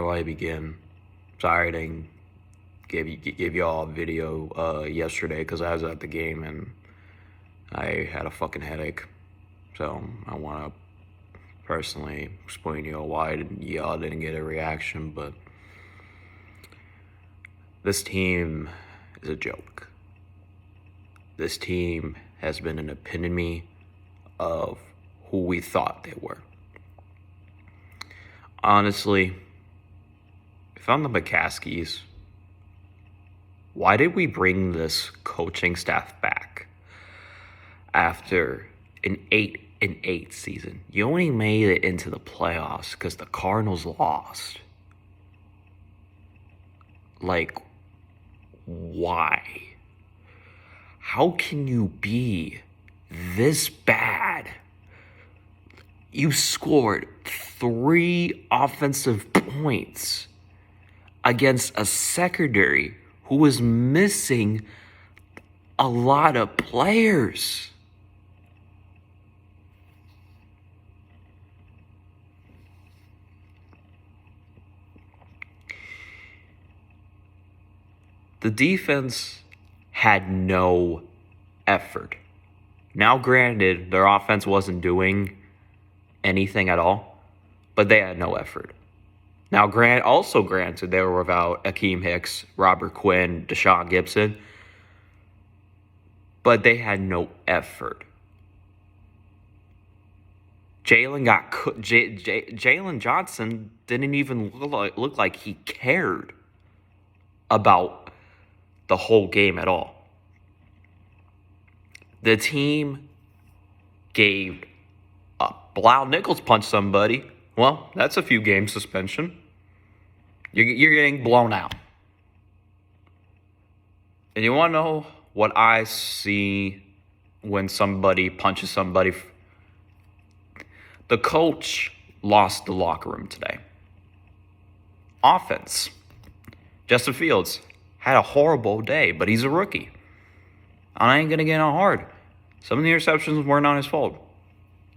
do I begin? Sorry I didn't give y'all a video yesterday because I was at the game and I had a fucking headache. So I want to personally explain to y'all why y'all didn't get a reaction, but this team is a joke. This team has been an epitome of who we thought they were. Honestly, if I'm the McCaskies, why did we bring this coaching staff back after an 8-8 season? You only made it into the playoffs because the Cardinals lost. Like, why? How can you be this bad? You scored 3 offensive points against a secondary who was missing a lot of players. The defense had no effort. Now, granted, their offense wasn't doing anything at all, but they had no effort. Now, granted, they were without Akeem Hicks, Robert Quinn, Deshaun Gibson, but they had no effort. Jalen Johnson didn't even look like he cared about the whole game at all. The team gave up. Blau Nichols punched somebody. Well, that's a few game suspension. You're getting blown out. And you want to know what I see when somebody punches somebody? The coach lost the locker room today. Offense. Justin Fields had a horrible day, but he's a rookie. I ain't going to get on hard. Some of the interceptions weren't on his fault.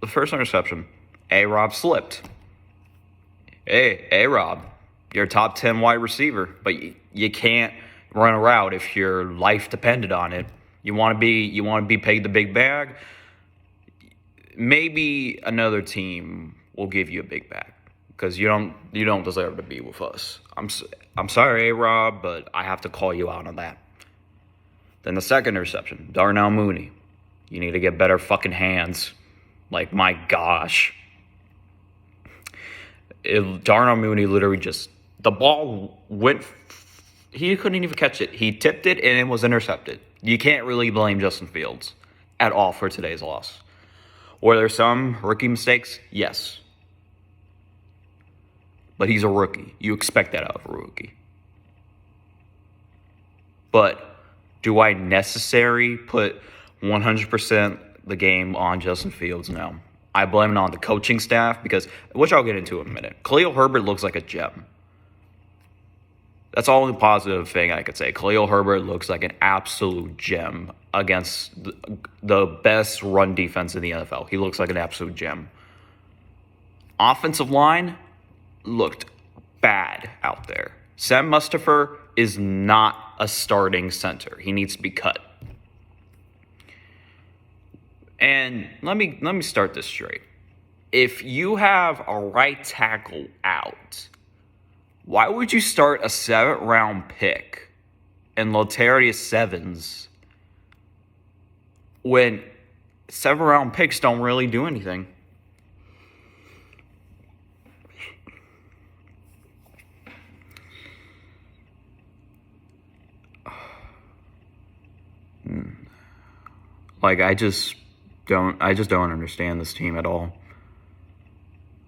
The first interception, A-Rob slipped. Hey, A-Rob, you're a top 10 wide receiver, but you can't run a route if your life depended on it. You want to be paid the big bag? Maybe another team will give you a big bag because you don't deserve to be with us. I'm sorry, A-Rob, but I have to call you out on that. Then the second interception, Darnell Mooney. You need to get better fucking hands. Like, my gosh. Darnell Mooney literally the ball went, he couldn't even catch it. He tipped it and it was intercepted. You can't really blame Justin Fields at all for today's loss. Were there some rookie mistakes? Yes. But he's a rookie. You expect that out of a rookie. But do I necessarily put 100% the game on Justin Fields? No. I blame it on the coaching staff because, which I'll get into in a minute. Khalil Herbert looks like a gem. That's the only positive thing I could say. Khalil Herbert looks like an absolute gem against the best run defense in the NFL. He looks like an absolute gem. Offensive line looked bad out there. Sam Mustipher is not a starting center. He needs to be cut. And let me start this straight. If you have a right tackle out, why would you start a 7th-round pick in Lotarius Evans when 7th-round picks don't really do anything? Like, I just don't understand this team at all.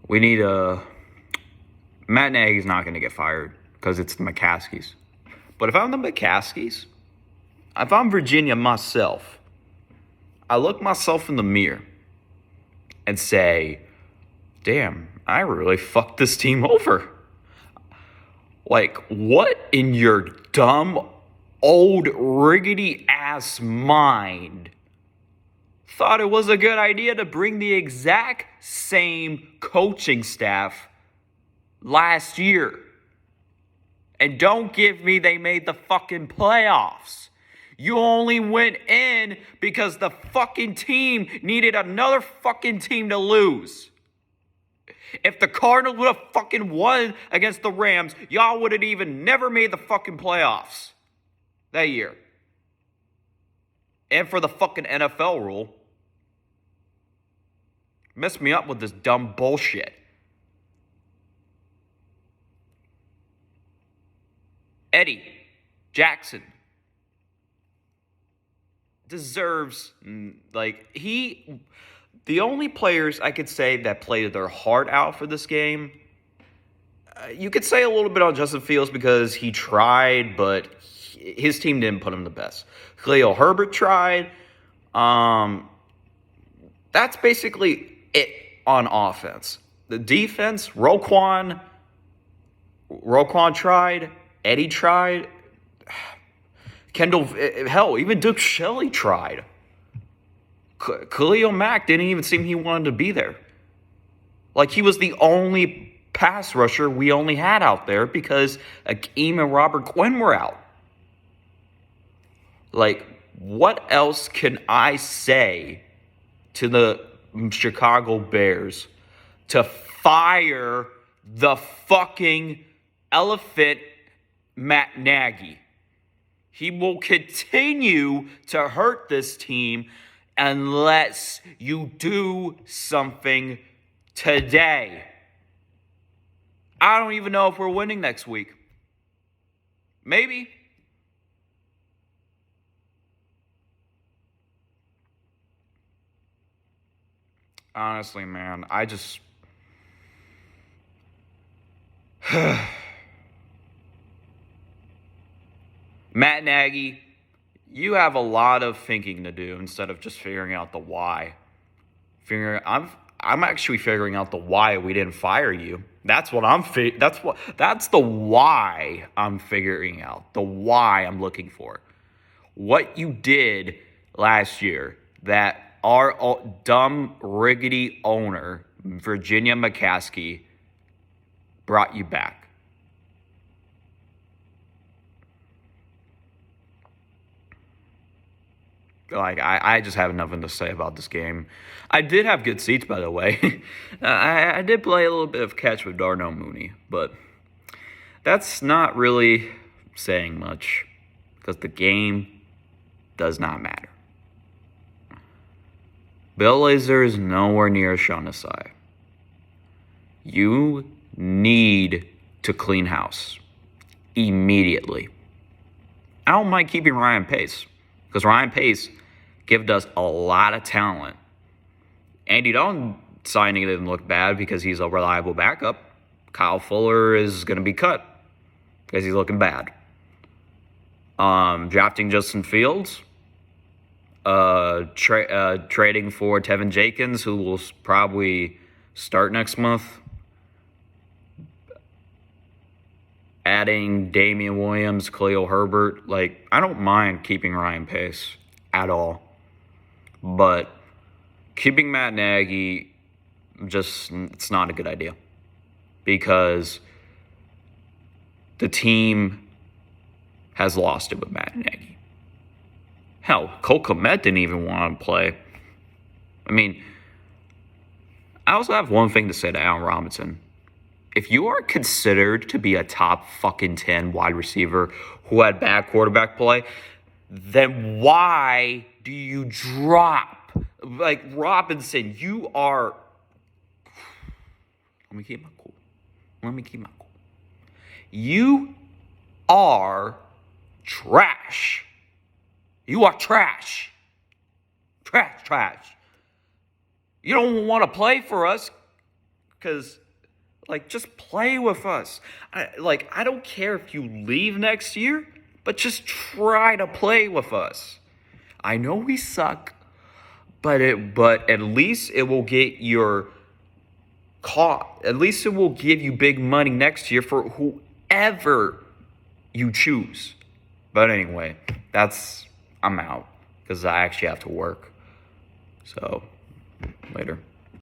We need Matt Nagy's not going to get fired because it's the McCaskies. But if I'm the McCaskies, if I'm Virginia myself, I look myself in the mirror and say, damn, I really fucked this team over. Like, what in your dumb, old, rickety-ass mind thought it was a good idea to bring the exact same coaching staff last year? And don't give me they made the fucking playoffs. You only went in because the fucking team needed another fucking team to lose. If the Cardinals would have fucking won against the Rams, y'all would have even never made the fucking playoffs that year. And for the fucking NFL rule, mess me up with this dumb bullshit. Eddie Jackson deserves, the only players I could say that played their heart out for this game, you could say a little bit on Justin Fields because he tried, but his team didn't put him the best. Khalil Herbert tried. That's basically it on offense. The defense, Roquan tried. Eddie tried. Kendall, hell, even Duke Shelley tried. Khalil Mack didn't even seem he wanted to be there. Like, he was the only pass rusher we only had out there because Akeem and Robert Quinn were out. Like, what else can I say to the Chicago Bears to fire the fucking elephant Matt Nagy? He will continue to hurt this team unless you do something today. I don't even know if we're winning next week. Maybe. Honestly, man, I just... Matt Nagy, you have a lot of thinking to do instead of just figuring out the why. I'm actually figuring out the why we didn't fire you. That's what that's the why I'm figuring out. The why I'm looking for. What you did last year that our dumb riggedy owner, Virginia McCaskey, brought you back. Like, I just have nothing to say about this game. I did have good seats, by the way. I did play a little bit of catch with Darnell Mooney, but that's not really saying much because the game does not matter. Bill Lazor is nowhere near Shaughnessy. You need to clean house immediately. I don't mind keeping Ryan Pace because Ryan Pace gave us a lot of talent. Andy Dalton signing didn't look bad because he's a reliable backup. Kyle Fuller is going to be cut because he's looking bad. Drafting Justin Fields. Trading for Tevin Jenkins, who will probably start next month. Adding Damian Williams, Khalil Herbert. Like, I don't mind keeping Ryan Pace at all. But keeping Matt Nagy, it's not a good idea. Because the team has lost it with Matt Nagy. Hell, Cole Kmet didn't even want to play. I mean, I also have one thing to say to Allen Robinson. If you are considered to be a top fucking 10 wide receiver who had bad quarterback play, then why do you drop? Like, Robinson, you are... Let me keep my cool. You are trash. You are trash. Trash. You don't want to play for us because, just play with us. I don't care if you leave next year, but just try to play with us. I know we suck, but at least it will get your at least it will give you big money next year for whoever you choose. But anyway, I'm out because I actually have to work. So, later.